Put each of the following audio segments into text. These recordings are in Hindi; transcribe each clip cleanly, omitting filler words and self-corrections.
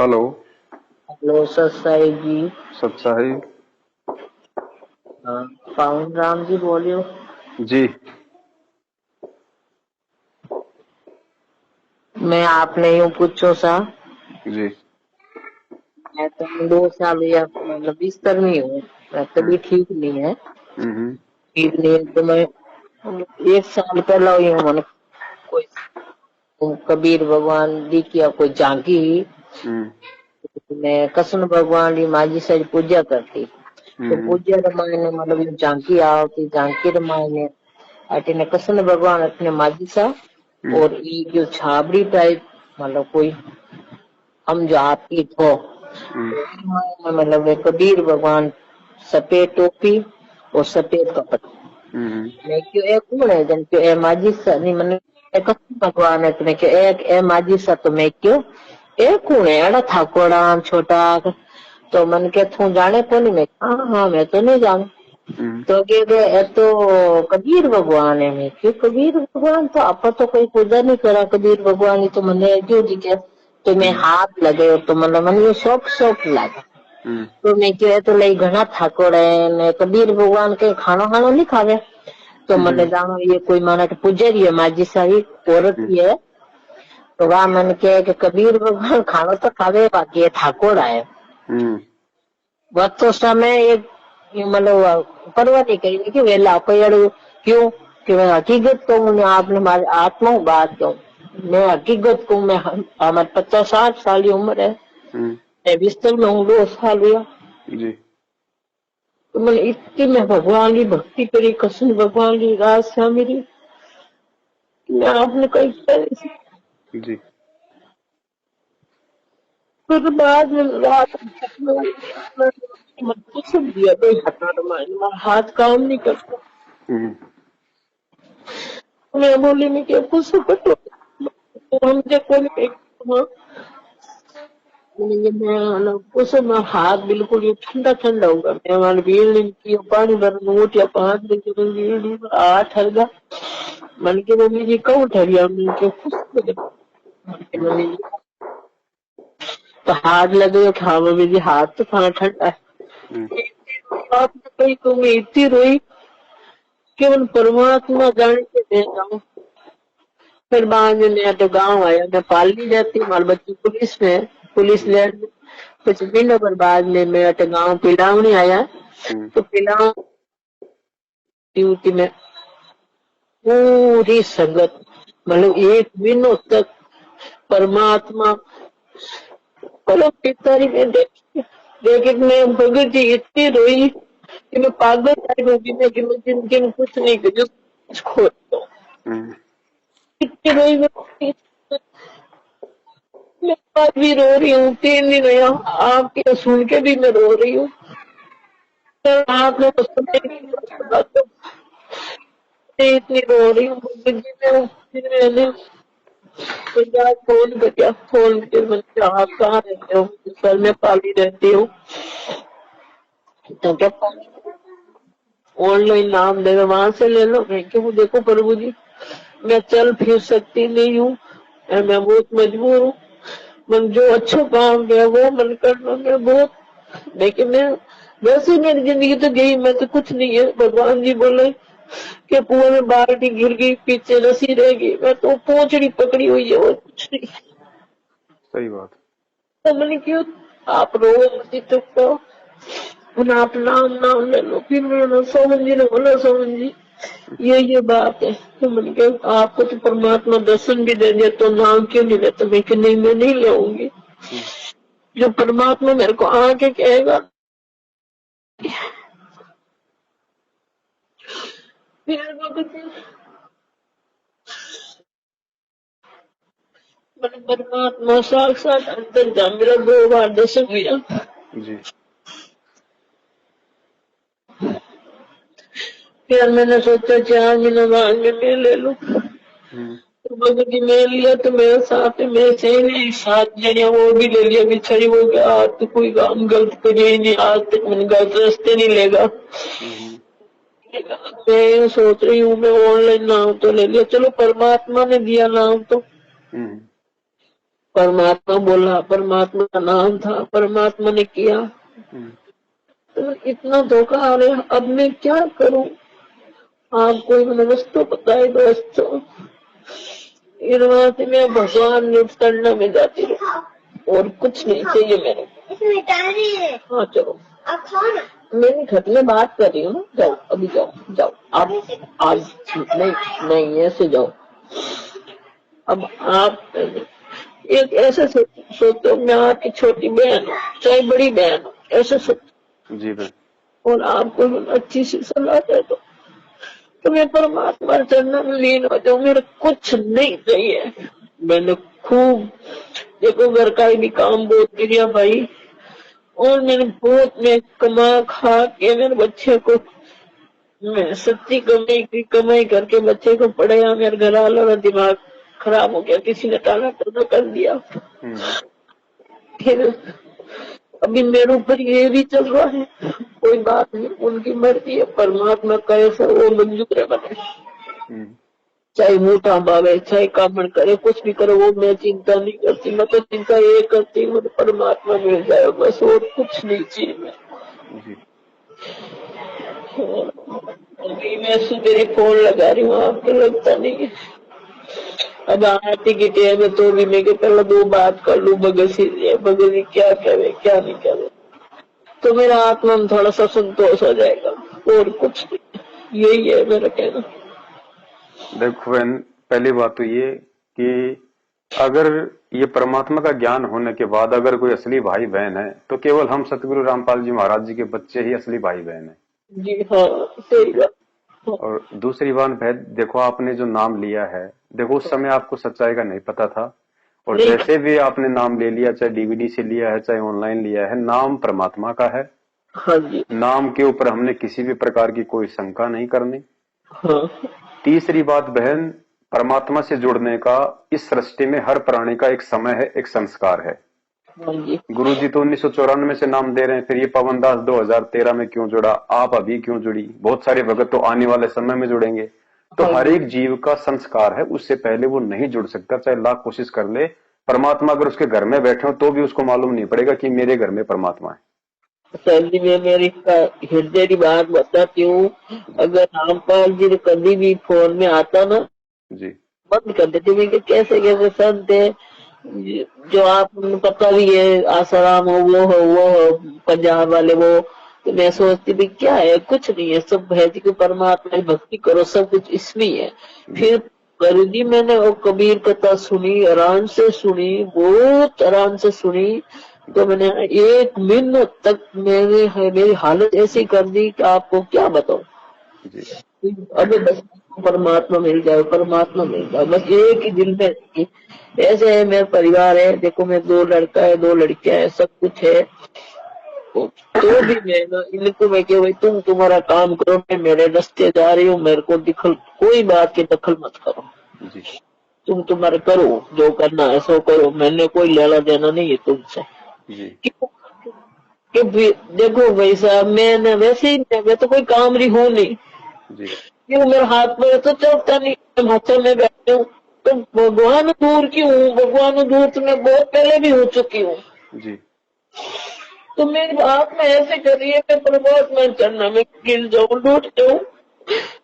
हेलो। हेलो सर साहिब जी। सत्साही। हाँ, पावन राम जी बोलियो। जी। मैं आपने यूँ पूछो सा। जी। मैं तो 2 साल या मतलब बिस्तर में हूँ। मैं हम्म। तभी ठीक नहीं है। हम्म। ठीक नहीं है तो मैं 1 साल पहला हुई हूँ। मैंने कोई कबीर भगवान दी किया कोई झांकी। हम्म। मैं कृष्ण भगवान की माझी सारी पूजा करती। तो हम्म। पूजा रामायण मतलब ये झांकी आवती झांकी रामायण अटने कृष्ण भगवान अपने माझी सा। हम्म। और ये जो छाबड़ी टाइप मतलब कोई हम जो आपकी थो हम्म। मतलब एक कबीर भगवान सफेद टोपी और सफेद कपड़ा। हम्म। मैं क्यों एक कौन है जन क्यों ए माझी सा नहीं मैंने एक भगवान है तो मैं क्यों एक ए माझी सा तो मैं क्यों एक कौन है अड़ा ठाकोड़ा छोटा। तो मन के तू जाने को नहीं मैं हाँ हाँ मैं तो नहीं जानू। हम्म। तो के ये तो कबीर भगवान है। मैं क्यों कबीर भगवान तो आप तो कोई पूजा नहीं करा कबीर भगवान ही तो मैंने क्यों दिखे। तो मैं हम्म। हाथ लगे तो मतलब मन ये शौक शौक लगा। हम्म। तो मैं क्यों तो लई घना ठाकोर है ने कबीर भगवान के खानो खानो नहीं खावे। तो मैंने हम्म। जानो ये कोई माना के पुजारी है माझी सारी औरत ही है। तो वह मन के कि कबीर भगवान खानो तो खावे बाकी ये ठाकोर है। हम्म। वह तो समय एक मतलब परवाह नहीं करी कि वेला कोई अड़ू क्यों कि मैं हकीकत कहूँ मैं आपने हमारे आत्मा बात कहूँ। मैं हकीकत कहूँ मैं हमारे 50-60 साल की उम्र है। हम्म। मैं बिस्तर में हूँ 2 साल हुआ। जी। तो मैंने इतनी मैं भगवान की भक्ति करी कृष्ण भगवान की राज था मेरी। मैं आपने कही जी। फिर बाद में रात कुछ दिया कोई हटा हाथ काम नहीं करता। हम्म। मैं बोली मैं क्या कुछ कटो हम देखो नहीं कुछ में हाथ बिल्कुल ये ठंडा ठंडा होगा। मैं हमारे बिल्डिंग की पानी भरने उठ या 5 बजे बिल्डिंग 8 हरगा। मन के मम्मी जी कौन ठहरिया मन के खुश मन के हम्म। मम्मी जी तो हाथ लगे कि हाँ मम्मी जी हाथ तो खाना ठंडा हम्म। है। बात कही तो मैं इतनी रोई कि उन परमात्मा जाने के दे जाऊं। फिर बाद में मैं तो गाँव आया मैं पालनी जाती हमारे बच्ची पुलिस में पुलिस ले कुछ महीनों पर बाद में मेरा तो गाँव पिलाव नहीं आया। हम्म। तो पिलाव ड्यूटी में पूरी संगत मतलब 1 महीनों तक परमात्मा मतलब पितारी में देखी। लेकिन मैं भगत जी इतनी रोई कि मैं पागल टाइप हो गई मैं कि मैं जिंदगी में कुछ नहीं कर कुछ खो दो। हम्म। इतनी रोई मैं आज भी रो रही हूँ 3 दिन हुआ आपके सुन के भी मैं रो रही हूँ। आपने तो सुने तो इतनी रो रही हूँ भगत जी मैं फिर मैंने पंजाब फोन किया फोन करके मैंने आप कहाँ रहते हो सर मैं पाली रहती हूँ। तो क्या ऑनलाइन नाम दे दो वहां से ले लो। मैं क्यों देखो प्रभु जी मैं चल फिर सकती नहीं हूँ मैं बहुत मजबूर हूँ। मन जो अच्छा काम है वो मन करना मैं बहुत लेकिन मैं वैसे मेरी जिंदगी तो गई मैं तो कुछ नहीं है। भगवान जी बोले कि कुएं में बाल्टी गिर गई पीछे रसी रह गई मैं तो पोंछड़ी पकड़ी हुई है और कुछ नहीं। सही बात। तो मैंने क्यों आप रो मत चुप करो आप नाम नाम ले लो। फिर मैंने सोमन जी ने बोला सोमन जी ये बात है। तो मैंने कहा आपको तो परमात्मा दर्शन भी दे दिया तो नाम क्यों नहीं लेते। मैं कि नहीं मैं नहीं लेऊंगी। हम्म। जो परमात्मा मेरे को आके कहेगा फिर मैंने परमात्मा साक्षात अंदर जा मेरा 2 बार दर्शन हुआ। जी। फिर मैंने सोचा 4 महीने बाद में मैं ले लूं। हम्म। तो भगत जी मैं लिया तो मेरे साथ मेरे से नहीं 7 जने वो भी ले लिया बिछड़ी हो गया आज तो कोई काम गलत करे ही नहीं आज तक मैंने गलत रास्ते नहीं लेगा। हम्म। मैं ये सोच रही हूँ मैं ऑनलाइन नाम तो ले लिया चलो परमात्मा ने दिया नाम तो हम्म। परमात्मा बोला, परमात्मा का नाम था, परमात्मा ने किया। हम्म, तो इतना धोखा आ रहा, अब मैं क्या करूं? आप कोई मैंने रस्तो बताए दोस्तों। फिर वहां से मैं भगवान ने शरण में जाती हूँ और कुछ नहीं चाहिए मेरे को। इसमें डाली है। हाँ चलो आप खाओ ना। मैं घर में बात कर रही हूँ ना, जाओ अभी जाओ जाओ आप। आज नहीं नहीं ऐसे जाओ। अब आप एक ऐसे सोचो, मैं आपकी छोटी बहन हूँ चाहे बड़ी बहन हूँ, ऐसे सोचो जी बहन। और आपको अच्छी सी सलाह दे दो तो मैं परमात्मा चरणों में लीन हो जाऊं, मेरे कुछ नहीं चाहिए। मैंने खूब देखो घर का भी काम बहुत किया भाई, और मैंने बहुत मैं कमा खा के मेरे बच्चे को, मैं सच्ची कमाई करके बच्चे को पढ़ाया। मेरे घर वालों का दिमाग खराब हो गया, किसी ने टाला टोना कर दिया। हम्म, फिर अभी मेरे ऊपर ये भी चल रहा है, कोई बात नहीं, उनकी मर्जी है, परमात्मा कैसे वो मंजूर है बने। हम्म, चाहे मोटा भावे चाहे कामण करे, कुछ भी करो, वो मैं चिंता नहीं करती। मैं तो चिंता ये करती हूँ परमात्मा मिल जाए बस, और कुछ नहीं चाहिए मैं। जी अभी मैं सुबह फोन लगा रही हूँ, आपको लगता नहीं है। अब आरती की टाइम है तो भी मैं पहले दो बात कर लूँ भगत जी क्या करे क्या नहीं करे, तो मेरा आत्मा में थोड़ा सा संतोष हो जाएगा, और कुछ नहीं। यही है मेरा कहना। देखो बहन, पहली बात तो ये कि अगर ये परमात्मा का ज्ञान होने के बाद अगर कोई असली भाई बहन है तो केवल हम सतगुरु रामपाल जी महाराज जी के बच्चे ही असली भाई बहन है। जी हाँ, सही ठीक है। बात। हाँ, और दूसरी बात बहन, देखो आपने जो नाम लिया है, देखो उस समय आपको सच्चाई का नहीं पता था, और नहीं। जैसे भी आपने नाम ले लिया, चाहे डीवीडी से लिया है चाहे ऑनलाइन लिया है, नाम परमात्मा का है। हाँ जी। नाम के ऊपर हमने किसी भी प्रकार की कोई शंका नहीं करनी। हाँ। तीसरी बात बहन, परमात्मा से जुड़ने का इस सृष्टि में हर प्राणी का एक समय है, एक संस्कार है। हाँ जी। गुरुजी तो 1994 से नाम दे रहे हैं, फिर ये पवन दास 2013 में क्यों जुड़ा, आप अभी क्यों जुड़ी, बहुत सारे भगत तो आने वाले समय में जुड़ेंगे। तो हाँ हर जी। एक जीव का संस्कार है, उससे पहले वो नहीं जुड़ सकता, चाहे लाख कोशिश कर ले। परमात्मा अगर उसके घर में बैठे हो तो भी उसको मालूम नहीं पड़ेगा कि मेरे घर में परमात्मा है। सर जी मैं मेरी हृदय की बात बताती हूँ। जी अगर रामपाल जी कभी भी फोन में आता ना, जी बंद कर देती मैं कि कैसे कैसे संत है, जो आपको पता भी है, आसाराम हो वो हो पंजाब वाले वो। तो मैं सोचती भी क्या है, कुछ नहीं है, सब है जी को परमात्मा की भक्ति करो, सब कुछ इसमें ही है। जी फिर गुरु जी मैंने वो कबीर कथा सुनी, आराम से सुनी, बहुत आराम से सुनी। तो मैंने एक मिनट तक मेरी हालत ऐसी कर दी कि आपको क्या बताऊं। जी अबे बस परमात्मा मिल जाए, परमात्मा मिल जाए, बस एक ही दिल में कि ऐसे है। मेरा परिवार है, देखो मैं दो लड़का है दो लड़कियां है, सब कुछ है। तो भी मैं ना इनको मैं क्या, भाई तुम तुम्हारा काम करो, मैं मेरे रास्ते जा रही हूँ, मेरे को दिखल कोई बात की दखल मत करो। जी तुम तुम्हारे करो, जो करना है सो करो, मैंने कोई लेना देना नहीं है तुमसे। जी क्यों? कि देखो भाई साहब, मैं ना वैसे ही मैं तो कोई काम रही हूँ नहीं, जी क्यों मेरे हाथ में तो चलता नहीं, मैं हिमाचल में बैठे हूँ। तो भगवान दूर की हूँ, भगवान दूर तो मैं बहुत पहले भी हो चुकी हूँ। जी तो मेरी बात में ऐसे करिए, मैं परमात्मा चढ़ना में गिर जाऊँ, लूट जाऊँ,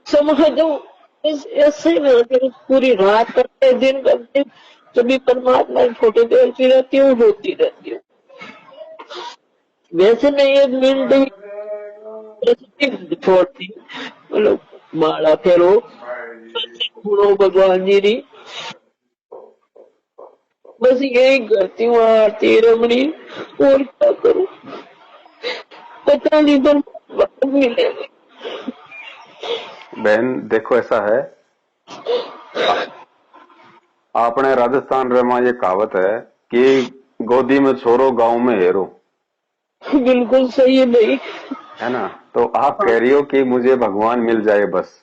समझ जाऊँ, ऐसे ही मैं पूरी रात करते दिन करते, कभी परमात्मा की फोटो देखती रहती हूँ, रोती रहती हूँ। वैसे मैं एक मिनट ही छोड़ती, मतलब माला फेरो, सुनो भगवान जी री, बस यही करती हूँ, आरती रमणी, और क्या करूँ, पता नहीं पर वक्त मिलेगा। बहन देखो ऐसा है, आ- आपने राजस्थान रे मां ये कहावत है कि गोदी में छोरो गांव में हेरो, बिल्कुल सही है भाई। है ना। तो आप कह रही हो कि मुझे भगवान मिल जाए बस।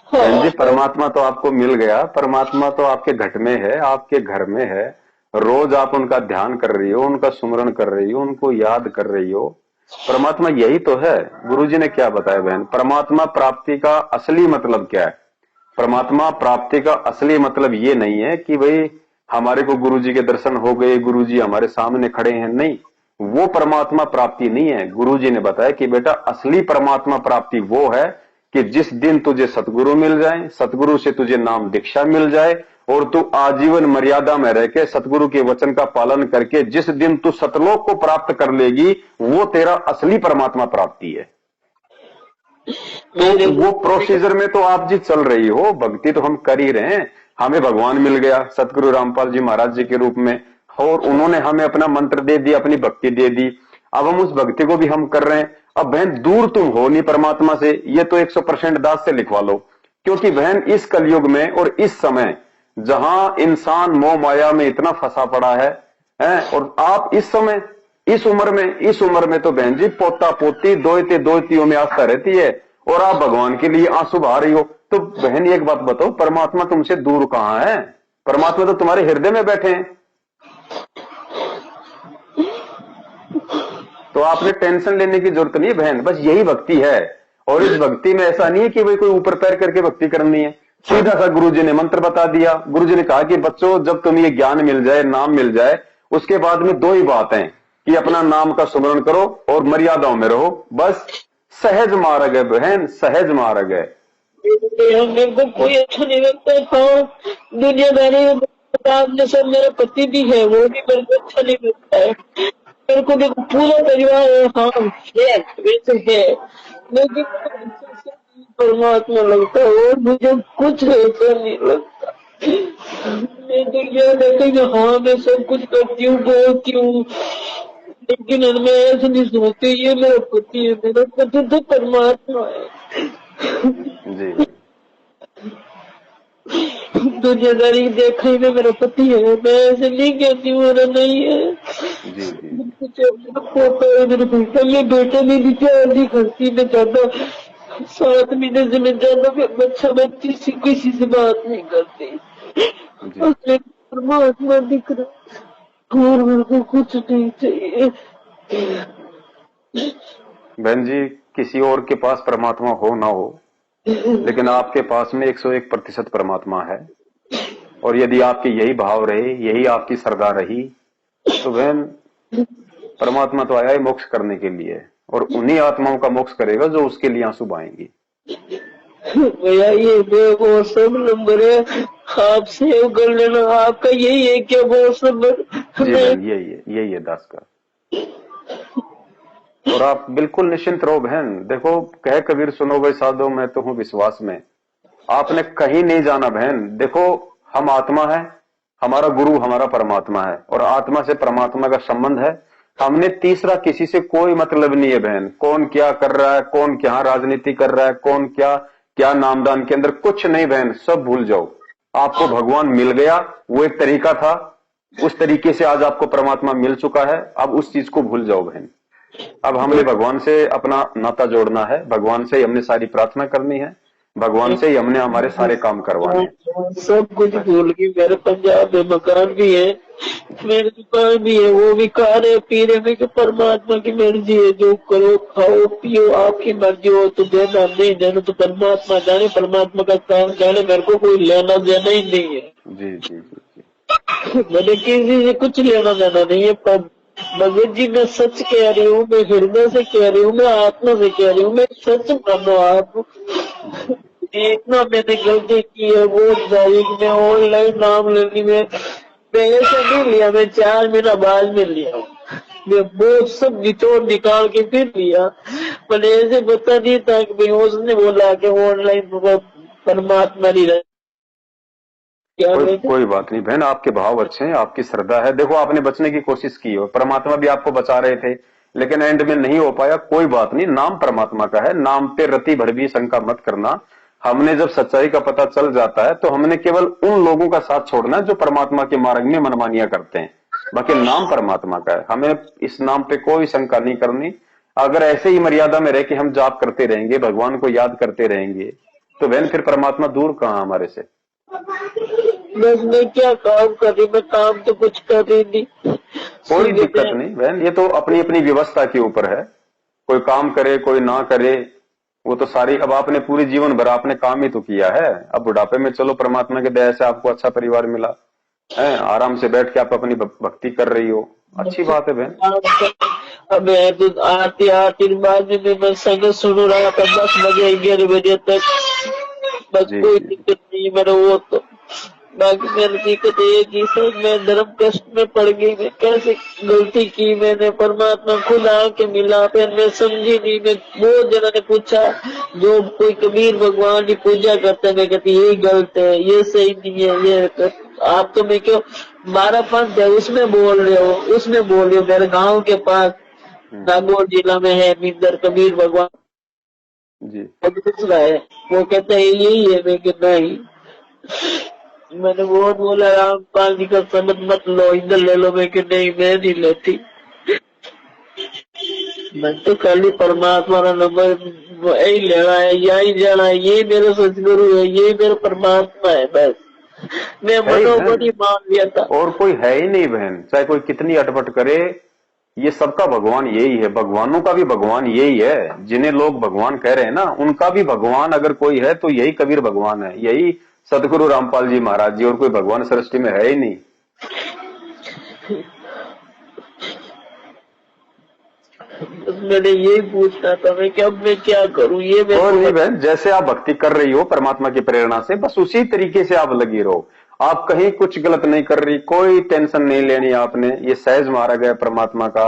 बहन जी, हाँ परमात्मा तो आपको मिल गया, परमात्मा तो आपके घट में है, आपके घर में है। रोज आप उनका ध्यान कर रही हो, उनका सुमरण कर रही हो, उनको याद कर रही हो। परमात्मा यही तो है। गुरुजी ने क्या बताया बहन, परमात्मा प्राप्ति का असली मतलब क्या है। परमात्मा प्राप्ति का असली मतलब ये नहीं है कि भाई हमारे को गुरुजी के दर्शन हो गए, गुरुजी हमारे सामने खड़े हैं, नहीं, वो परमात्मा प्राप्ति नहीं है। गुरुजी ने बताया कि बेटा असली परमात्मा प्राप्ति वो है कि जिस दिन तुझे सतगुरु मिल जाए, सतगुरु से तुझे नाम दीक्षा मिल जाए और तू आजीवन मर्यादा में रह के सतगुरु के वचन का पालन करके जिस दिन तू सतलोक को प्राप्त कर लेगी, वो तेरा असली परमात्मा प्राप्ति है। तो वो प्रोसीजर में तो आप जी चल रही हो, भक्ति तो हम कर ही रहे हैं। हमें भगवान मिल गया सतगुरु रामपाल जी महाराज जी के रूप में, और उन्होंने हमें अपना मंत्र दे दिया, अपनी भक्ति दे दी। अब हम उस भक्ति को भी हम कर रहे हैं। अब बहन दूर तुम हो नहीं परमात्मा से, ये तो 100% दास से लिखवा लो। क्योंकि बहन इस कलयुग में और इस समय जहां इंसान मोह माया में इतना फंसा पड़ा है, और आप इस समय इस उम्र में तो बहन जी पोता पोती दोयते दोयतियों में आस्था रहती है, और आप भगवान के लिए आंसू बहा रही हो। तो बहन एक बात बताओ, परमात्मा तुमसे दूर कहां है? परमात्मा तो तुम्हारे हृदय में बैठे हैं। तो आपने टेंशन लेने की जरूरत नहीं है बहन, बस यही भक्ति है। और इस भक्ति में ऐसा नहीं है कि भाई कोई ऊपर पैर करके भक्ति करनी है। सीधा सा गुरुजी ने मंत्र बता दिया। गुरुजी ने कहा कि बच्चों जब तुम्हें ये ज्ञान मिल जाए, नाम मिल जाए, उसके बाद में दो ही बात है कि अपना नाम का सुमरण करो और मर्यादाओं में रहो। बस सहज मार्ग है बहन, सहज मार्ग है। मेरे को कोई अच्छा नहीं लगता। हाँ, दुनियादारी जैसा मेरा पति भी है, वो भी मेरे को अच्छा नहीं लगता है। मेरे को देखो पूरा परिवार है, हाँ वैसे है, लेकिन परमात्मा लगता है और मुझे कुछ ऐसा नहीं लगता। मैं तो ये देखते कि हाँ मैं सब कुछ करती हूँ, बोलती हूँ, लेकिन मैं ऐसे नहीं सोचती ये मेरा पति है। मेरा पति तो परमात्मा है जी। दुनियादारी देखा ही में मेरा पति है। मैं ऐसे नहीं कहती हूँ मेरा नहीं है। जी जी। मेरे बेटे ने भी प्यार नहीं करती। मैं ज्यादा 7 महीने से मैं ज्यादा बच्चा बच्ची से किसी से बात नहीं करती। परमात्मा दिख रहा और मेरे को कुछ नहीं चाहिए। बहन जी किसी और के पास परमात्मा हो ना हो, लेकिन आपके पास में 101% परमात्मा है। और यदि आपके यही भाव रहे, यही आपकी श्रद्धा रही, तो बहन परमात्मा तो आया ही मोक्ष करने के लिए, और उन्हीं आत्माओं का मोक्ष करेगा जो उसके लिए आंसू बहाएंगी। भैया ये वो सब नंबर है, आप सेव कर लेना। आपका यही है क्या वो सब? यही है दास का। और आप बिल्कुल निश्चिंत रहो बहन। देखो कह कबीर सुनो भाई साधो, मैं तो हूं विश्वास में। आपने कहीं नहीं जाना बहन। देखो हम आत्मा है, हमारा गुरु हमारा परमात्मा है, और आत्मा से परमात्मा का संबंध है। हमने तीसरा किसी से कोई मतलब नहीं है बहन। कौन क्या कर रहा है, कौन क्या राजनीति कर रहा है, कौन क्या क्या नामदान के अंदर, कुछ नहीं बहन, सब भूल जाओ। आपको भगवान मिल गया, वो एक तरीका था, उस तरीके से आज आपको परमात्मा मिल चुका है। अब उस चीज को भूल जाओ बहन। अब हमने भगवान से अपना नाता जोड़ना है, भगवान से ही हमने सारी प्रार्थना करनी है, भगवान से ही हमने हमारे सारे काम करवाने हैं। सब कुछ भूल गई। मेरे पंजाब में मकान भी है, मेरी दुकान भी है, वो भी खा रहे पी रहे। मैं परमात्मा की मर्जी है, जो करो खाओ पियो, आपकी मर्जी हो तो देना, नहीं देना तो परमात्मा जाने, परमात्मा का काम जाने। मेरे को कोई लेना देना ही नहीं है। जी जी जी। मैंने किसी से कुछ लेना देना नहीं है। पर भगत जी मैं सच कह रही हूँ, मैं हृदय से कह रही हूँ, मैं आत्मा से कह रही हूँ, मैं सच मानो आप। इतना मैंने गलती की है वो जाएगी। मैं ऑनलाइन नाम लेने में पैसे नहीं लिया, मैं 4 महीना बाद में लिया। मैं वो सब निचोड़ निकाल के फिर लिया। पर ऐसे पता नहीं था कि भाई उसने बोला कि ऑनलाइन परमात्मा नहीं रहा। कोई बात नहीं बहन, आपके भाव अच्छे हैं, आपकी श्रद्धा है। देखो आपने बचने की कोशिश की हो, परमात्मा भी आपको बचा रहे थे, लेकिन एंड में नहीं हो पाया। कोई बात नहीं, नाम परमात्मा का है, नाम पे रति भर भी शंका मत करना। हमने जब सच्चाई का पता चल जाता है तो हमने केवल उन लोगों का साथ छोड़ना है जो परमात्मा के मार्ग में मनमानियां करते हैं। बाकी नाम परमात्मा का है, हमें इस नाम पे कोई शंका नहीं करनी। अगर ऐसे ही मर्यादा में रह के हम जाप करते रहेंगे, भगवान को याद करते रहेंगे, तो बहन फिर परमात्मा दूर कहाँ हमारे से। बस मैं क्या काम कर रही, मैं काम तो कुछ कर रही नहीं। कोई दिक्कत नहीं बहन, ये तो अपनी अपनी व्यवस्था के ऊपर है। कोई काम करे कोई ना करे, वो तो सारी, अब आपने पूरी जीवन भर आपने काम ही तो किया है। अब बुढ़ापे में चलो परमात्मा के दया से आपको अच्छा परिवार मिला, है, आराम से बैठ के आप अपनी भक्ति कर रही हो, अच्छी बात है बहन। अब तो आती आती बाद में मैं संगत सुन रहा था 10 बजे 11 बजे तक, बस जी कोई जी जी। दिक्कत नहीं मेरे वो तो। बाकी मेरी दिक्कत ये कि सर मैं धर्म कष्ट में पड़ गई, मैं कैसे गलती की मैंने, परमात्मा खुद आके मिला, फिर मैं समझी नहीं। मैं बहुत जनों ने पूछा, जो कोई कबीर भगवान की पूजा करते हैं, मैं कहती ये गलत है, ये सही नहीं है, ये आप तो मैं क्यों 12 पंथ है उसमें बोल रहे हो, उसमें बोल रहे हो। मेरे गाँव के पास हम्म। नागौर जिला में है मिंदर कबीर भगवान जी। दूसरा है, वो कहते हैं यही है। मैं कहता नहीं, मैंने बहुत बोला रामपाल जी का शब्द मत लो, इधर ले लो। मैं कि नहीं मैं नहीं लेती, मैं तो खाली परमात्मा का नंबर यही लेना है, यही जाना है, ये मेरा सतगुरु है, ये मेरा परमात्मा है, बस मैं है ही बहन, मनोबल ही मान लिया था। और कोई है ही नहीं बहन, चाहे कोई कितनी अटपट करे, ये सबका भगवान यही है, भगवानों का भी भगवान यही है। जिन्हें लोग भगवान कह रहे हैं ना, उनका भी भगवान अगर कोई है तो यही कबीर भगवान है, यही सतगुरु रामपाल जी महाराज जी, और कोई भगवान सृष्टि में है ही नहीं। बस मैंने यही पूछना था, मैं कि अब मैं क्या करूं, ये मेरे कोई को नहीं बहन, जैसे आप भक्ति कर रही हो परमात्मा की प्रेरणा से, बस उसी तरीके से आप लगी रहो। आप कहीं कुछ गलत नहीं कर रही, कोई टेंशन नहीं लेनी आपने, ये सहज मार्ग है परमात्मा का।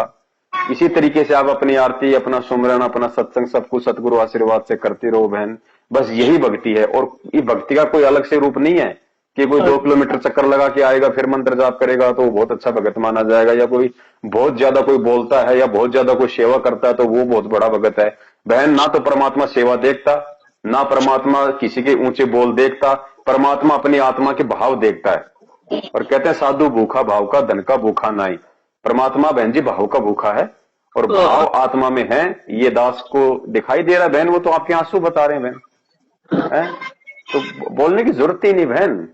इसी तरीके से आप अपनी आरती, अपना सुमरन, अपना सत्संग, सब कुछ सतगुरु आशीर्वाद से करती रहो बहन। बस यही भक्ति है, और ये भक्ति का कोई अलग से रूप नहीं है कि कोई 2 किलोमीटर चक्कर लगा के आएगा फिर मंत्र जाप करेगा तो वो बहुत अच्छा भगत माना जाएगा, या कोई बहुत ज्यादा कोई बोलता है या बहुत ज्यादा कोई सेवा करता है तो वो बहुत बड़ा भगत है। बहन, ना तो परमात्मा सेवा देखता, ना परमात्मा किसी के ऊंचे बोल देखता, परमात्मा अपनी आत्मा के भाव देखता है। और कहते हैं साधु भूखा भाव का, धन का भूखा नहीं। परमात्मा बहन जी भाव का भूखा है, और भाव आत्मा में है, ये दास को दिखाई दे रहा है बहन, वो तो आपके आंसू बता रहे हैं बहन, है? तो बोलने की जरूरत ही नहीं बहन।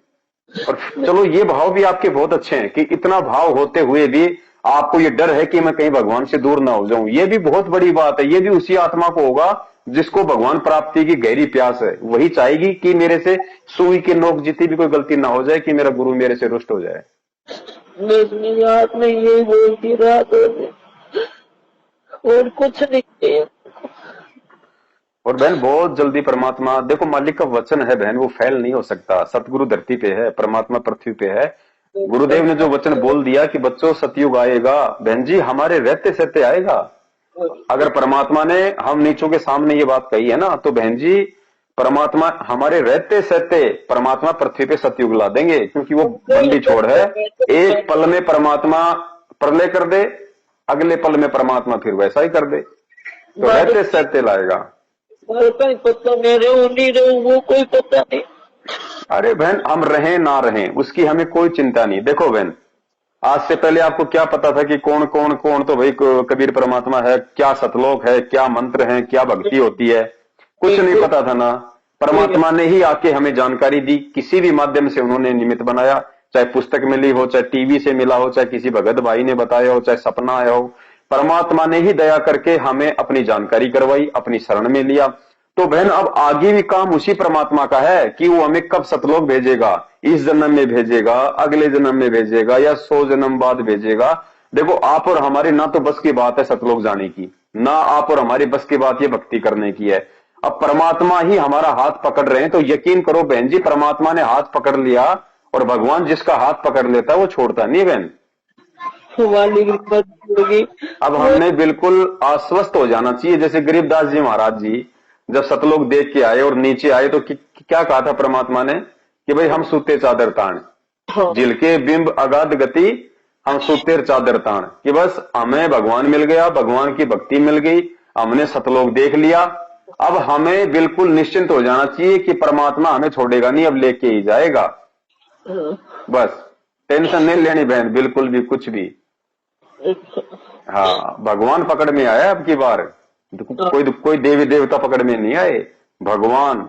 और चलो ये भाव भी आपके बहुत अच्छे हैं कि इतना भाव होते हुए भी आपको ये डर है कि मैं कहीं भगवान से दूर ना हो जाऊं, ये भी बहुत बड़ी बात है। ये भी उसी आत्मा को होगा जिसको भगवान प्राप्ति की गहरी प्यास है, वही चाहेगी कि मेरे से सुई के नोक जितनी भी कोई गलती ना हो जाए, कि मेरा गुरु मेरे से रुष्ट हो जाए। बस मेरी आत्मा यही बोलती रात और कुछ नहीं है। और बहन बहुत जल्दी परमात्मा, देखो मालिक का वचन है बहन, वो फेल नहीं हो सकता। सतगुरु धरती पे है, परमात्मा पृथ्वी पे है। गुरुदेव ने जो वचन बोल दिया कि बच्चों सतयुग आएगा, बहन जी हमारे रहते सहते आएगा। अगर परमात्मा ने हम नीचों के सामने ये बात कही है ना, तो बहन जी परमात्मा हमारे रहते सहते परमात्मा पृथ्वी पे सतयुग ला देंगे, क्योंकि वो बंदी छोड़ है। एक पल में परमात्मा प्रलय कर दे, अगले पल में परमात्मा फिर वैसा ही कर दे, तो रहते सहते लाएगा। कोई पता मैं रहूं नहीं रहूं वो कोई पता नहीं। अरे बहन, हम रहें ना रहें उसकी हमें कोई चिंता नहीं। देखो बहन, आज से पहले आपको क्या पता था कि कौन कौन कौन तो भाई कबीर परमात्मा है, क्या सतलोक है, क्या मंत्र है, क्या भक्ति होती है, कुछ नहीं पता था ना। परमात्मा ने ही आके हमें जानकारी दी, किसी भी माध्यम से उन्होंने निमित्त बनाया, चाहे पुस्तक मिली हो, चाहे टीवी से मिला हो, चाहे किसी भगत भाई ने बताया हो, चाहे सपना आया हो, परमात्मा ने ही दया करके हमें अपनी जानकारी करवाई, अपनी शरण में लिया। तो बहन अब आगे भी काम उसी परमात्मा का है कि वो हमें कब सतलोक भेजेगा, इस जन्म में भेजेगा, अगले जन्म में भेजेगा, या 100 जन्म बाद भेजेगा। देखो आप और हमारी ना तो बस की बात है सतलोक जाने की, ना आप और हमारी बस की बात ये भक्ति करने की है। अब परमात्मा ही हमारा हाथ पकड़ रहे हैं, तो यकीन करो बहन जी परमात्मा ने हाथ पकड़ लिया, और भगवान जिसका हाथ पकड़ लेता है वो छोड़ता नहीं बहन। वाली होगी। अब हमने बिल्कुल आश्वस्त हो जाना चाहिए। जैसे गरीबदास जी महाराज जी जब सतलोक देख के आए और नीचे आए तो क्या कहा था परमात्मा ने कि भाई हम सूते चादर ताण, जिल के बिंब अगाध गति, हम सूते चादर ताण, कि बस हमें भगवान मिल गया, भगवान की भक्ति मिल गई, हमने सतलोक देख लिया। अब हमें बिल्कुल निश्चिंत हो जाना चाहिए कि परमात्मा हमें छोड़ेगा नहीं, अब लेके ही जाएगा। बस टेंशन नहीं लेनी बहन, बिल्कुल भी कुछ भी। हाँ, भगवान पकड़ में आया अब की बार, कोई देवी देवता पकड़ में नहीं आए, भगवान।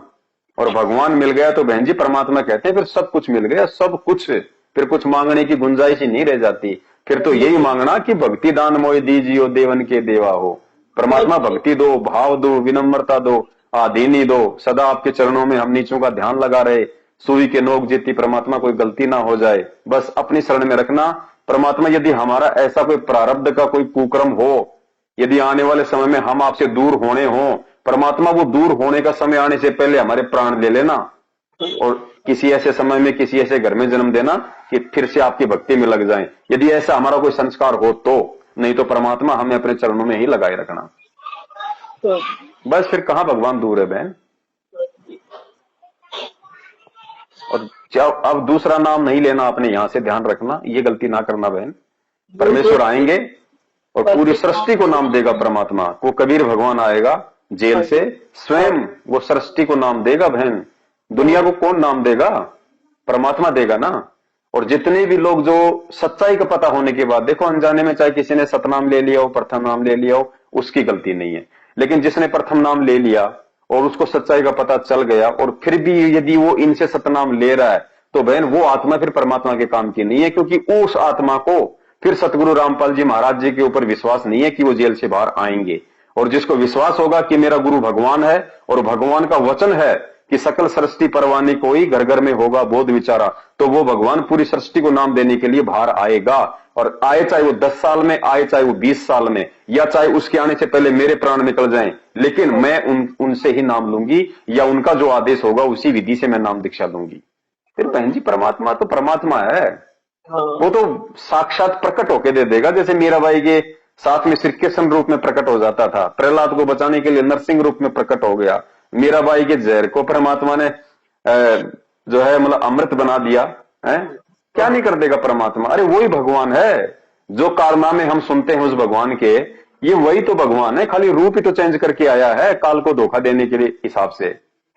और भगवान मिल गया तो बहन जी परमात्मा कहते हैं फिर सब कुछ मिल गया, सब कुछ, फिर कुछ मांगने की गुंजाइश ही नहीं रह जाती। फिर तो यही मांगना कि भक्ति दान मोय दीजियो देवन के देवा हो। परमात्मा भक्ति दो, भाव दो, विनम्रता दो, आधीनी दो, सदा आपके चरणों में हम नीचों का ध्यान लगा रहे, सुई के नोक जितनी परमात्मा कोई गलती ना हो जाए, बस अपनी शरण में रखना। परमात्मा यदि हमारा ऐसा कोई प्रारब्ध का कोई कुकर्म हो, यदि आने वाले समय में हम आपसे दूर होने हो, परमात्मा वो दूर होने का समय आने से पहले हमारे प्राण ले लेना और किसी ऐसे समय में किसी ऐसे घर में जन्म देना कि फिर से आपकी भक्ति में लग जाएं। यदि ऐसा हमारा कोई संस्कार हो तो, नहीं तो परमात्मा हमें अपने चरणों में ही लगाए रखना। बस फिर कहां भगवान दूर है बहन। और अब दूसरा नाम नहीं लेना, अपने यहां से ध्यान रखना, ये गलती ना करना बहन। परमेश्वर आएंगे और पूरी सृष्टि को नाम देगा परमात्मा। वो कबीर भगवान आएगा जेल से, स्वयं वो सृष्टि को नाम देगा बहन। दुनिया को कौन नाम देगा? परमात्मा देगा ना। और जितने भी लोग जो सच्चाई का पता होने के बाद, देखो अनजाने में चाहे किसी ने सतनाम ले लिया हो, प्रथम नाम ले लिया हो, उसकी गलती नहीं है। लेकिन जिसने प्रथम नाम ले लिया और उसको सच्चाई का पता चल गया और फिर भी यदि वो इनसे सतनाम ले रहा है, तो बहन वो आत्मा फिर परमात्मा के काम की नहीं है, क्योंकि उस आत्मा को फिर सतगुरु रामपाल जी महाराज जी के ऊपर विश्वास नहीं है कि वो जेल से बाहर आएंगे। और जिसको विश्वास होगा कि मेरा गुरु भगवान है और भगवान का वचन है कि सकल सृष्टि परवानी कोई घर घर में होगा बोध विचारा, तो वो भगवान पूरी सृष्टि को नाम देने के लिए बाहर आएगा। और आए चाहे वो 10 साल में आए, चाहे वो 20 साल में, या चाहे उसके आने से पहले मेरे प्राण निकल जाएं, लेकिन मैं उनसे ही नाम लूंगी, या उनका जो आदेश होगा उसी विधि से मैं नाम दीक्षा लूंगी। फिर बहन जी परमात्मा तो परमात्मा है, वो तो साक्षात प्रकट होके दे देगा। जैसे मीराबाई के साथ में श्री कृष्ण रूप में प्रकट हो जाता था, प्रहलाद को बचाने के लिए नरसिंह रूप में प्रकट हो गया। मीराबाई के जहर को परमात्मा ने जो है मतलब अमृत बना दिया है। क्या नहीं कर देगा परमात्मा? अरे वही भगवान है। जो कारनामे हम सुनते हैं उस भगवान के, ये वही तो भगवान है, खाली रूप ही तो चेंज करके आया है काल को धोखा देने के लिए हिसाब से।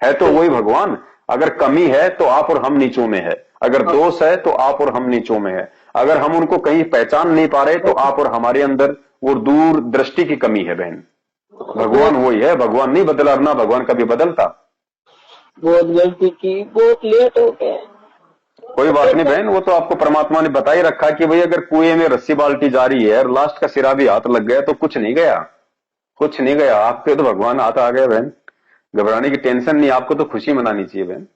है तो वही भगवान। अगर कमी है तो आप और हम नीचों में है, अगर दोष है तो आप और हम नीचों में है। अगर हम उनको कहीं पहचान नहीं पा रहे तो आप और हमारे अंदर वो दूर दृष्टि की कमी है बहन। भगवान वही है, भगवान नहीं बदला, ना भगवान कभी बदलता। बहुत गलती की, बहुत लेट हो गया। कोई बात नहीं बहन, वो तो आपको परमात्मा ने बता ही रखा कि भाई अगर कुएं में रस्सी बाल्टी जा रही है और लास्ट का सिरा भी हाथ लग गया तो कुछ नहीं गया, कुछ नहीं गया। आपके तो भगवान हाथ आ गए बहन, घबराने की टेंशन नहीं, आपको तो खुशी मनानी चाहिए बहन।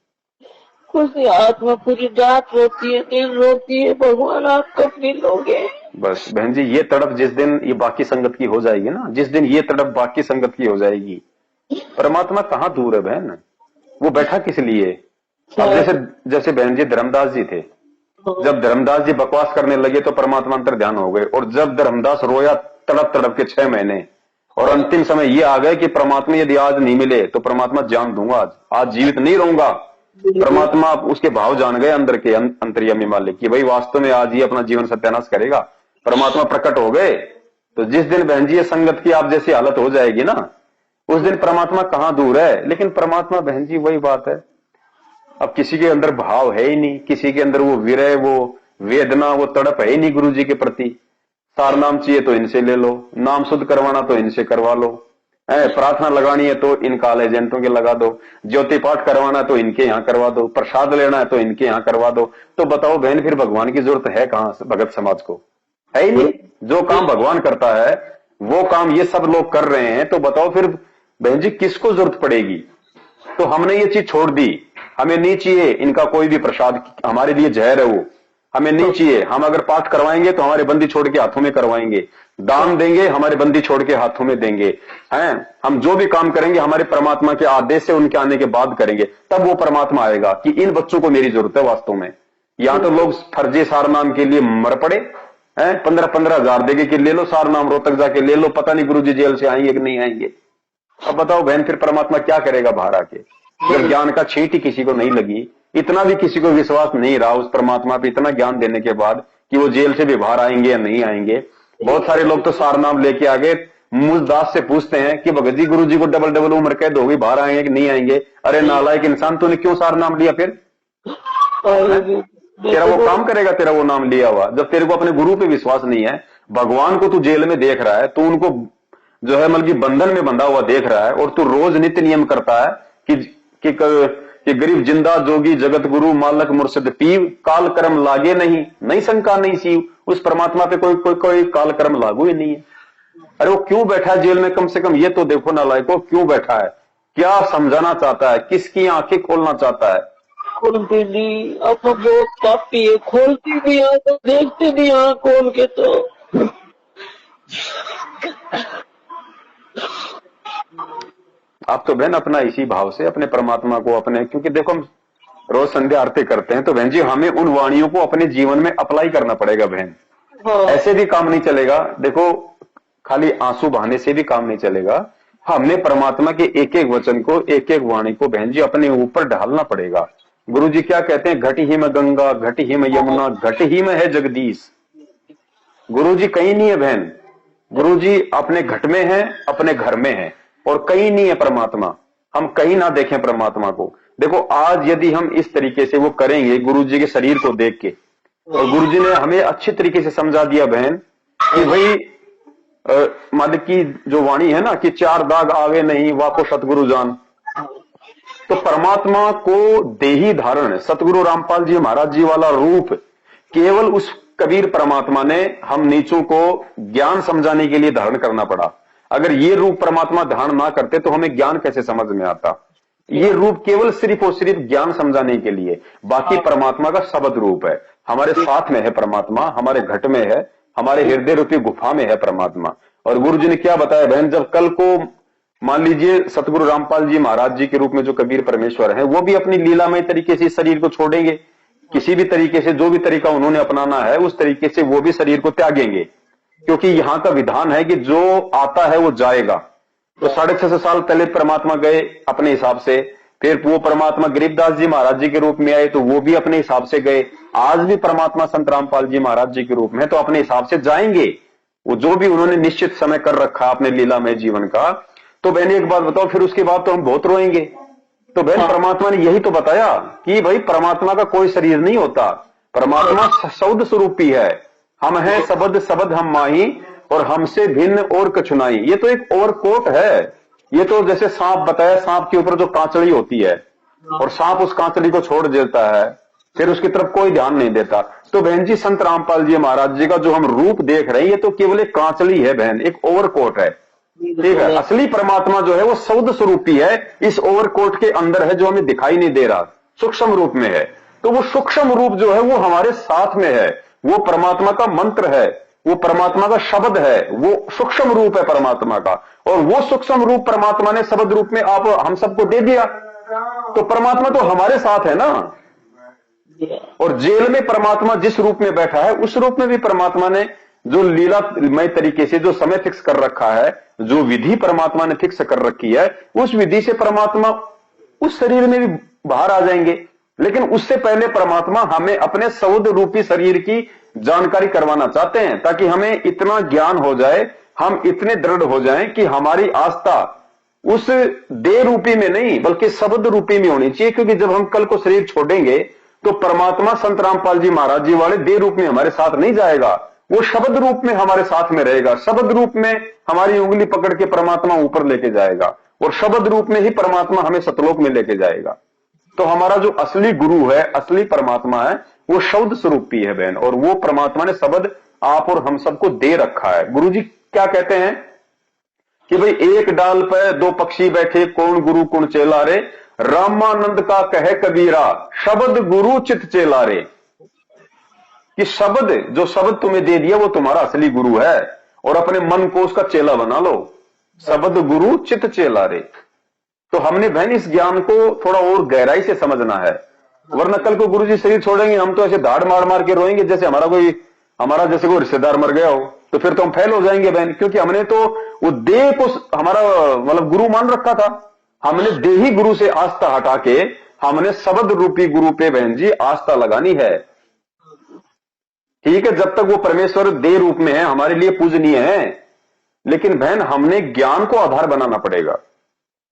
खुशी आत्मा पूरी रात रोती है, दिन रोती है, भगवान आप कब मिलोगे? बस बहन जी ये तड़प जिस दिन ये बाकी संगत की हो जाएगी ना, जिस दिन ये तड़प बाकी संगत की हो जाएगी, परमात्मा कहाँ दूर है बहन। वो बैठा किस लिए? अब जैसे जैसे बहन जी धर्मदास जी थे, जब धर्मदास जी बकवास करने लगे तो परमात्मा अंतर ध्यान हो गए। और जब धर्मदास रोया तड़प तड़प के 6 महीने, और अंतिम समय ये आ गए कि परमात्मा यदि आज नहीं मिले तो परमात्मा जान दूंगा, आज जीवित नहीं रहूंगा। परमात्मा उसके भाव जान गए अंदर के, अंतर्यामी मालिक की भाई वास्तव में आज ही अपना जीवन सत्यानाश करेगा। परमात्मा प्रकट हो गए। तो जिस दिन बहन जी ये संगत की आप जैसी हालत हो जाएगी ना, उस दिन परमात्मा कहाँ दूर है। लेकिन परमात्मा बहन जी वही बात है, अब किसी के अंदर भाव है ही नहीं, किसी के अंदर वो विरह, वो वेदना, वो तड़प है ही नहीं गुरु जी के प्रति। सार नाम चाहिए तो इनसे ले लो, नाम शुद्ध करवाना तो इनसे करवा लो, प्रार्थना लगानी है तो इन काल एजेंटों के लगा दो, ज्योति पाठ करवाना है तो इनके यहाँ करवा दो, प्रसाद लेना है तो इनके यहाँ करवा दो। तो बताओ बहन फिर भगवान की जरूरत है कहाँ भगत समाज को? है ही नहीं। जो काम भगवान करता है वो काम ये सब लोग कर रहे हैं, तो बताओ फिर बहन जी किसको जरूरत पड़ेगी? तो हमने ये चीज छोड़ दी, हमें नहीं चाहिए इनका कोई भी प्रसाद, हमारे लिए जहर है वो, हमें नहीं चाहिए। हम अगर पाठ करवाएंगे तो हमारे बंदी छोड़ के हाथों में करवाएंगे, दान देंगे हमारे बंदी छोड़ के हाथों में देंगे, हैं हम जो भी काम करेंगे हमारे परमात्मा के आदेश से उनके आने के बाद करेंगे, तब वो परमात्मा आएगा कि इन बच्चों को मेरी जरूरत है वास्तव में। यहाँ तो लोग फर्जी सार नाम के लिए मर पड़े हैं, 15-15 हजार देगे कि ले लो सार नाम, रोहतक जाके ले लो, पता नहीं गुरुजी जेल से आएंगे कि नहीं आएंगे। अब बताओ बहन फिर परमात्मा क्या करेगा बाहर आके, जब ज्ञान का छींट ही किसी को नहीं लगी, इतना भी किसी को विश्वास नहीं रहा उस परमात्मा पे इतना ज्ञान देने के बाद कि वो जेल से भी बाहर आएंगे या नहीं आएंगे। बहुत सारे लोग तो सार नाम लेके आ गए, मुझदास से पूछते हैं कि भगत जी गुरु जी को डबल उम्र कैद होगी, बाहर आएंगे कि नहीं आएंगे? अरे नालायक इंसान, तूने क्यों सार नाम लिया? फिर तेरा वो काम करेगा तेरा वो नाम लिया हुआ? जब तेरे को अपने गुरु पे विश्वास नहीं है, भगवान को तू जेल में देख रहा है, तू उनको जो है मतलब बंधन में बंधा हुआ देख रहा है, और तू रोज नित्य नियम करता है कि गरीब जिंदा जोगी जगत गुरु मालक मुर्शिद पीव, काल कर्म लागे नहीं, नहीं शंका नहीं सीव। उस परमात्मा पे कोई काल कर्म लागू ही नहीं है। अरे वो क्यों बैठा है जेल में? कम से कम ये तो देखो नालायक, वो क्यों बैठा है, क्या समझाना चाहता है, किसकी आंखें खोलना चाहता है? खोलती नहीं, अब मैं बहुत पापी है, खोलती नहीं आंख, देखती नहीं आंख खोल के तो। आप तो बहन अपना इसी भाव से अपने परमात्मा को अपने, क्योंकि देखो हम रोज संध्या आरती करते हैं तो बहन जी हमें उन वाणियों को अपने जीवन में अप्लाई करना पड़ेगा बहन। हाँ ऐसे भी काम नहीं चलेगा, देखो खाली आंसू बहाने से भी काम नहीं चलेगा। हमने परमात्मा के एक एक वचन को, एक एक वाणी को बहन जी अपने ऊपर ढालना पड़ेगा। गुरु जी क्या कहते हैं, घट ही में गंगा, घट ही में यमुना, घट ही में है जगदीश। गुरु जी कहीं नहीं है बहन, गुरु जी अपने घट में है, अपने घर में है, और कहीं नहीं है परमात्मा। हम कहीं ना देखें परमात्मा को। देखो आज यदि हम इस तरीके से वो करेंगे गुरु जी के शरीर को देख के, और गुरु जी ने हमें अच्छी तरीके से समझा दिया बहन कि भाई मालिक की जो वाणी है ना कि चार दाग आवे नहीं वाको सतगुरु जान। तो परमात्मा को देही धारण सतगुरु रामपाल जी महाराज जी वाला रूप केवल उस कबीर परमात्मा ने हम नीचों को ज्ञान समझाने के लिए धारण करना पड़ा। अगर ये रूप परमात्मा धारण ना करते तो हमें ज्ञान कैसे समझ में आता। ये रूप केवल सिर्फ और सिर्फ ज्ञान समझाने के लिए, बाकी परमात्मा का शब्द रूप है। हमारे साथ में है परमात्मा, हमारे घट में है, हमारे हृदय रूपी गुफा में है परमात्मा। और गुरु जी ने क्या बताया बहन, जब कल को मान लीजिए सतगुरु रामपाल जी महाराज जी के रूप में जो कबीर परमेश्वर है वो भी अपनी लीलामय तरीके से इस शरीर को छोड़ेंगे, किसी भी तरीके से जो भी तरीका उन्होंने अपनाना है उस तरीके से वो भी शरीर को त्यागेंगे, क्योंकि यहाँ का विधान है कि जो आता है वो जाएगा। तो 650 साल पहले परमात्मा गए अपने हिसाब से, फिर वो परमात्मा गरीबदास जी महाराज जी के रूप में आए तो वो भी अपने हिसाब से गए। आज भी परमात्मा संत रामपाल जी महाराज जी के रूप में तो अपने हिसाब से जाएंगे, वो जो भी उन्होंने निश्चित समय कर रखा अपने लीलामय जीवन का। तो बहन एक बात बताओ, फिर उसके बाद तो हम बहुत रोएंगे। तो बहन परमात्मा ने यही तो बताया कि भाई परमात्मा का कोई शरीर नहीं होता, परमात्मा शब्द स्वरूप ही है। हम हैं शब्द शब्द हम माही, और हमसे भिन्न और कछुनाई। ये तो एक और कोट है। ये तो जैसे सांप बताया, सांप के ऊपर जो कांचड़ी होती है और सांप उस कांचड़ी को छोड़ देता है, फिर उसकी तरफ कोई ध्यान नहीं देता। तो बहन जी संत रामपाल जी महाराज जी का जो हम रूप देख रहे हैं ये तो केवल एक कांचड़ी है बहन, एक ओवरकोट है। ठीक है, असली परमात्मा जो है वो शब्द स्वरूप ही है, इस ओवरकोट के अंदर है जो हमें दिखाई नहीं दे रहा, सूक्ष्म रूप में है। तो वो सूक्ष्म रूप जो है वो हमारे साथ में है, वो परमात्मा का मंत्र है, वो परमात्मा का शब्द है, वो सूक्ष्म रूप है परमात्मा का। और वो सूक्ष्म रूप परमात्मा ने शब्द रूप में आप हम सबको दे दिया, तो परमात्मा तो हमारे साथ है ना। और जेल में परमात्मा जिस रूप में बैठा है उस रूप में भी परमात्मा ने जो लीलामय तरीके से जो समय फिक्स कर रखा है, जो विधि परमात्मा ने फिक्स कर रखी है, उस विधि से परमात्मा उस शरीर में भी बाहर आ जाएंगे। लेकिन उससे पहले परमात्मा हमें अपने शब्द रूपी शरीर की जानकारी करवाना चाहते हैं, ताकि हमें इतना ज्ञान हो जाए, हम इतने दृढ़ हो जाएं कि हमारी आस्था उस देह रूपी में नहीं बल्कि शब्द रूपी में होनी चाहिए। क्योंकि जब हम कल को शरीर छोड़ेंगे तो परमात्मा संत रामपाल जी महाराज जी वाले देह रूप में हमारे साथ नहीं जाएगा, वो शब्द रूप में हमारे साथ में रहेगा। शब्द रूप में हमारी उंगली पकड़ के परमात्मा ऊपर लेके जाएगा, और शब्द रूप में ही परमात्मा हमें सतलोक में लेके जाएगा। तो हमारा जो असली गुरु है, असली परमात्मा है, वो शब्द स्वरूपी है बहन, और वो परमात्मा ने शब्द आप और हम सबको दे रखा है। गुरु जी क्या कहते हैं कि भाई एक डाल पे दो पक्षी बैठे, कौन गुरु कौन चेला रे, रामानंद का कहे कबीरा, शब्द गुरु चित चेला रे। कि शब्द, जो शब्द तुम्हें दे दिया वो तुम्हारा असली गुरु है, और अपने मन को उसका चेला बना लो। शब्द गुरु चित चेला रे। तो हमने बहन इस ज्ञान को थोड़ा और गहराई से समझना है, वरना कल को गुरु जी शरीर छोड़ेंगे हम तो ऐसे दाढ़ मार मार के रोएंगे जैसे हमारा जैसे कोई रिश्तेदार मर गया हो, तो फिर तो हम फेल हो जाएंगे बहन। क्योंकि हमने तो वो देह को हमारा मतलब गुरु मान रखा था, हमने देही गुरु से आस्था हटा के हमने शब्द रूपी गुरु पे बहन जी आस्था लगानी है। ठीक है, जब तक वो परमेश्वर देह रूप में है हमारे लिए पूजनीय है, लेकिन बहन हमने ज्ञान को आधार बनाना पड़ेगा,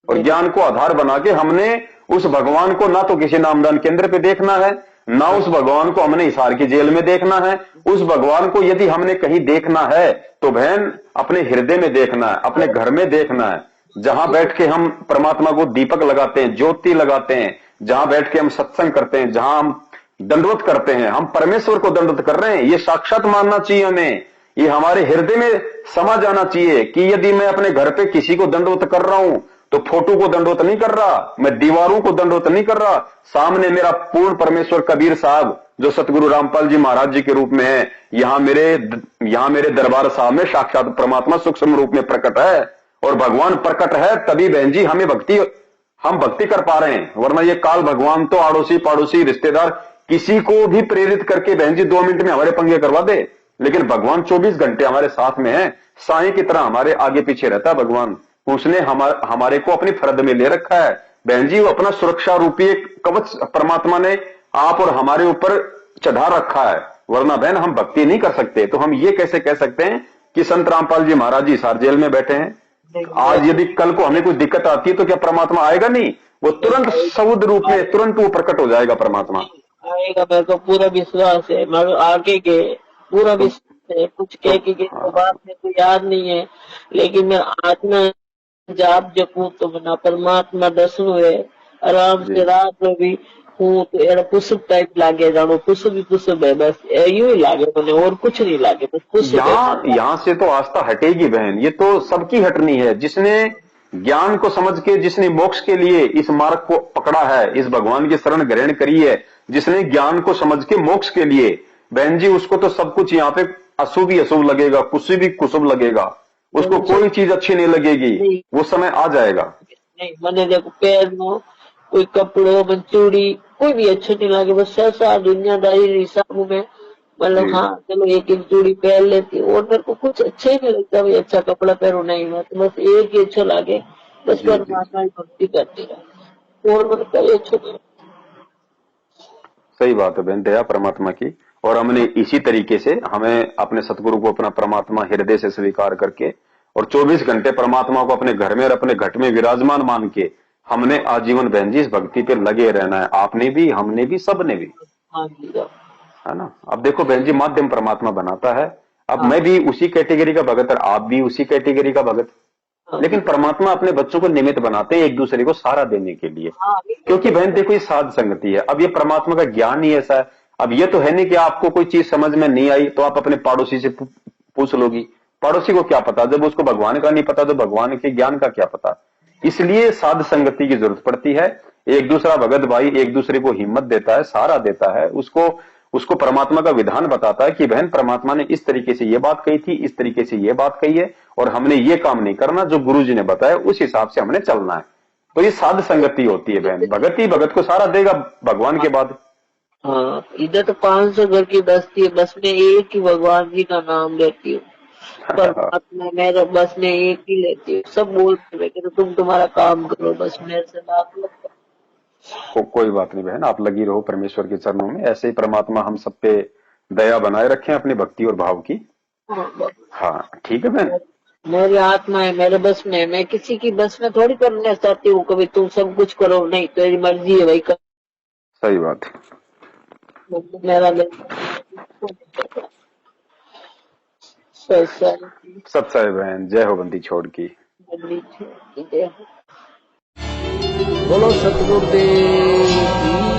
और ज्ञान को आधार बना के हमने उस भगवान को ना तो किसी नामदान केंद्र पे देखना है, ना उस भगवान को हमने हिसार की जेल में देखना है। उस भगवान को यदि हमने कहीं देखना है तो बहन अपने हृदय में देखना है, अपने घर में देखना है, जहां बैठ के हम परमात्मा को दीपक लगाते हैं, ज्योति लगाते हैं, जहां बैठ के हम सत्संग करते हैं, जहां हम दंडवत करते हैं, हम परमेश्वर को दंडवत कर रहे हैं। ये साक्षात मानना चाहिए हमें, ये हमारे हृदय में समा जाना चाहिए कि यदि मैं अपने घर पे किसी को दंडवत कर रहा हूं तो फोटो को दंडोत नहीं कर रहा, मैं दीवारों को दंडोत नहीं कर रहा, सामने मेरा पूर्ण परमेश्वर कबीर साहब जो सतगुरु रामपाल जी महाराज जी के रूप में है, यहां मेरे दरबार साहब में साक्षात परमात्मा सूक्ष्म रूप में प्रकट है। और भगवान प्रकट है तभी बहन जी हम भक्ति कर पा रहे हैं, वरना ये काल भगवान तो आड़ोसी पड़ोसी रिश्तेदार किसी को भी प्रेरित करके बहन जी 2 मिनट में हमारे पंगे करवा दे, लेकिन भगवान 24 घंटे हमारे साथ में है, साईं की तरह हमारे आगे पीछे रहता है भगवान। उसने हमारे को अपनी फरद में ले रखा है बहन जी, वो अपना सुरक्षा रूपी एक कवच परमात्मा ने आप और हमारे ऊपर चढ़ा रखा है, वरना बहन हम भक्ति नहीं कर सकते। तो हम ये कैसे कह सकते हैं कि संत रामपाल जी महाराज जी हिसार जेल में बैठे हैं, आज यदि कल को हमें कोई दिक्कत आती है तो क्या परमात्मा आएगा नहीं? वो तुरंत समुद्र रूप में तुरंत वो प्रकट हो जाएगा परमात्मा। आएगा, मेरे को पूरा विश्वास है, मैं आगे के पूरा विश्वास है। कुछ कह के तो बात मेरे को याद नहीं है, लेकिन मैं आत्मा जाप जपू तो मना परमात्मा दर्शन हुए आराम से रात में भी हूँ तो एड़ा पुष्प टाइप लागे जानो, पुष्प भी पुष्प है, बस यूं ही लागे मैंने, और कुछ नहीं लागे, बस पुष्प। यहाँ से तो आस्था हटेगी बहन, ये तो सबकी हटनी है। जिसने ज्ञान को समझ के, जिसने मोक्ष के लिए इस मार्ग को पकड़ा है, इस भगवान की शरण ग्रहण करी है, जिसने ज्ञान को समझ के मोक्ष के लिए, बहन जी उसको तो सब कुछ यहाँ पे अशुभ ही अशुभ लगेगा, कुछ भी कुशुभ लगेगा, उसको कोई चीज अच्छी नहीं लगेगी, वो समय आ जाएगा। नहीं मैंने देखो पैर में कोई कपड़ों में चूड़ी कोई भी अच्छे नहीं लगे, बस ऐसा दुनियादारी हिसाब में मतलब हाँ चलो एक एक चूड़ी पहन लेती, और मेरे को कुछ अच्छा ही नहीं लगता भाई, अच्छा कपड़ा पहनो नहीं, मैं तो बस एक ही अच्छा लागे, बस परमात्मा की भक्ति करती रहे, और मेरे को अच्छा नहीं। सही बात है बहन, दया परमात्मा की। और हमने इसी तरीके से हमें अपने सतगुरु को अपना परमात्मा हृदय से स्वीकार करके और 24 घंटे परमात्मा को अपने घर में और अपने घट में विराजमान मान के हमने आजीवन बहन जी इस भक्ति पे लगे रहना है, आपने भी, हमने भी, सबने भी, है ना। अब देखो बहन जी माध्यम परमात्मा बनाता है, अब मैं भी उसी कैटेगरी का भगत और आप भी उसी कैटेगरी का भगत, लेकिन परमात्मा अपने बच्चों को निमित्त बनाते हैं एक दूसरे को सहारा देने के लिए, क्योंकि बहन देखो ये साध संगति है। अब ये परमात्मा का ज्ञान ही ऐसा है, अब ये तो है नहीं कि आपको कोई चीज समझ में नहीं आई तो आप अपने पड़ोसी से पूछ लोगी, पड़ोसी को क्या पता, जब उसको भगवान का नहीं पता तो भगवान के ज्ञान का क्या पता। इसलिए साध संगति की जरूरत पड़ती है, एक दूसरा भगत भाई एक दूसरे को हिम्मत देता है, सहारा देता है, उसको परमात्मा का विधान बताता है कि बहन परमात्मा ने इस तरीके से ये बात कही थी, इस तरीके से ये बात कही है, और हमने ये काम नहीं करना, जो गुरु जी ने बताया उस हिसाब से हमने चलना है। तो ये साध संगति होती है बहन, भगत ही भगत को सहारा देगा भगवान के बाद। हाँ इधर तो 500 घर की बस्ती है, बस में एक ही भगवान जी का नाम लेती हूँ, परमात्मा मेरा बस में एक ही लेती हूँ, सब बोलते हैं तुम तुम्हारा काम करो, बस मेरे से बात मत करो। कोई बात नहीं बहन, आप लगी रहो परमेश्वर के चरणों में, ऐसे ही परमात्मा हम सब पे दया बनाए रखें अपनी भक्ति और भाव की। हाँ ठीक है बहन, मेरी आत्मा है मेरे बस में, मैं किसी की बस में थोड़ी करना चाहती हूँ, कभी तुम सब कुछ करो, नहीं तेरी मर्जी है भाई कर। सही बात है, मेरा सच्चाई बहन, जय हो बंदी छोड़ की। बोलो सतगुरुदेव की